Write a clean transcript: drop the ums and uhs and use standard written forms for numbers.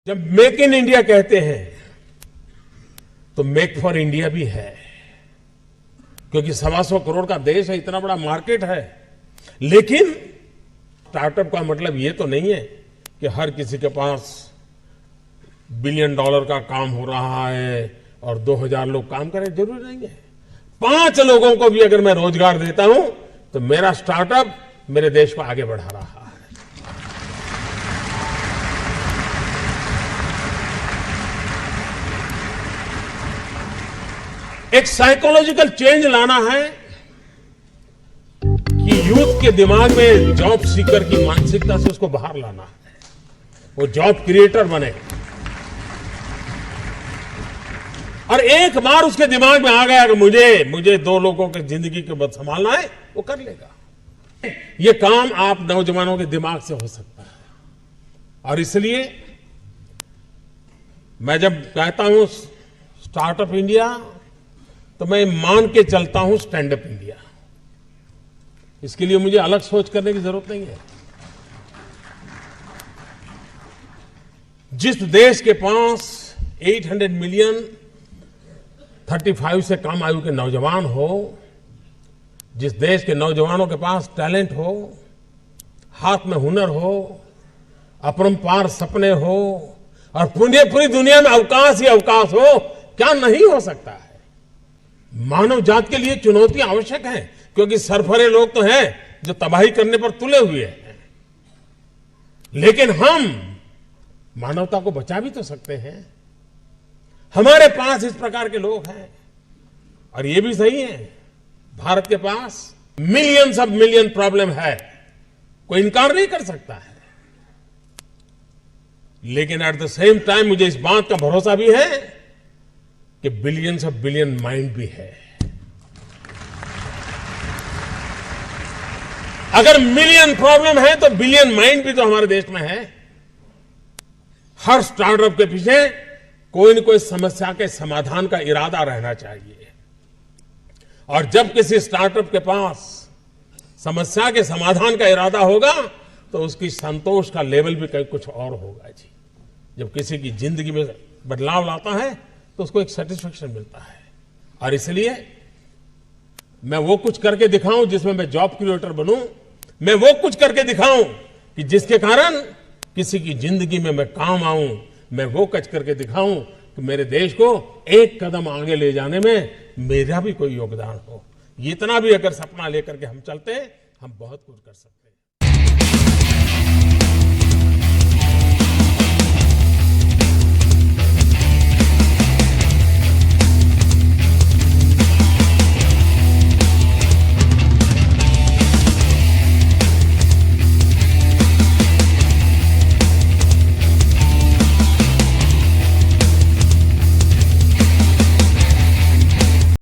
जब make in India कहते हैं तो मेक फॉर इंडिया भी है, क्योंकि 125 करोड़ का देश है, इतना बड़ा मार्केट है। लेकिन स्टार्टअप का मतलब ये तो नहीं है कि हर किसी के पास $1 बिलियन का काम हो रहा है और 2000 लोग काम करें, जरूरी नहीं है। 5 लोगों को भी अगर मैं रोजगार देता हूं तो मेरा स्टार्टअप मेरे देश को आगे बढ़ा रहा है। एक साइकोलॉजिकल चेंज लाना है कि यूथ के दिमाग में जॉब सीकर की मानसिकता से उसको बाहर लाना है, वो जॉब क्रिएटर बने। और एक बार उसके दिमाग में आ गया कि मुझे 2 लोगों की जिंदगी के बाद संभालना है, वो कर लेगा। ये काम आप नौजवानों के दिमाग से हो सकता है। और इसलिए मैं जब कहता हूं स्टार्टअप इंडिया, तो मैं मान के चलता हूं स्टैंड अप इंडिया। इसके लिए मुझे अलग सोच करने की जरूरत नहीं है। जिस देश के पास 800 मिलियन 35 से कम आयु के नौजवान हो, जिस देश के नौजवानों के पास टैलेंट हो, हाथ में हुनर हो, अपरंपार सपने हो और पूरी दुनिया में अवकाश ही अवकाश हो, क्या नहीं हो सकता है। मानव जात के लिए चुनौतियां आवश्यक हैं, क्योंकि सरफरे लोग तो हैं जो तबाही करने पर तुले हुए हैं। लेकिन हम मानवता को बचा भी तो सकते हैं। हमारे पास इस प्रकार के लोग हैं। और ये भी सही है, भारत के पास मिलियंस ऑफ मिलियन प्रॉब्लम है, कोई इनकार नहीं कर सकता है। लेकिन एट द सेम टाइम मुझे इस बात का भरोसा भी है कि बिलियंस ऑफ बिलियन माइंड भी है। अगर मिलियन प्रॉब्लम है तो बिलियन माइंड भी तो हमारे देश में है। हर स्टार्टअप के पीछे कोई न कोई समस्या के समाधान का इरादा रहना चाहिए। और जब किसी स्टार्टअप के पास समस्या के समाधान का इरादा होगा तो उसकी संतोष का लेवल भी कहीं कुछ और होगा जी। जब किसी की जिंदगी में बदलाव लाता है तो उसको एक सेटिस्फेक्शन मिलता है। और इसलिए मैं वो कुछ करके दिखाऊं जिसमें मैं जॉब क्रिएटर बनूं, मैं वो कुछ करके दिखाऊं कि जिसके कारण किसी की जिंदगी में मैं काम आऊं, मैं वो कुछ करके दिखाऊं कि मेरे देश को एक कदम आगे ले जाने में मेरा भी कोई योगदान हो। इतना भी अगर सपना लेकर के हम चलते हैं, हम बहुत कुछ कर सकते हैं।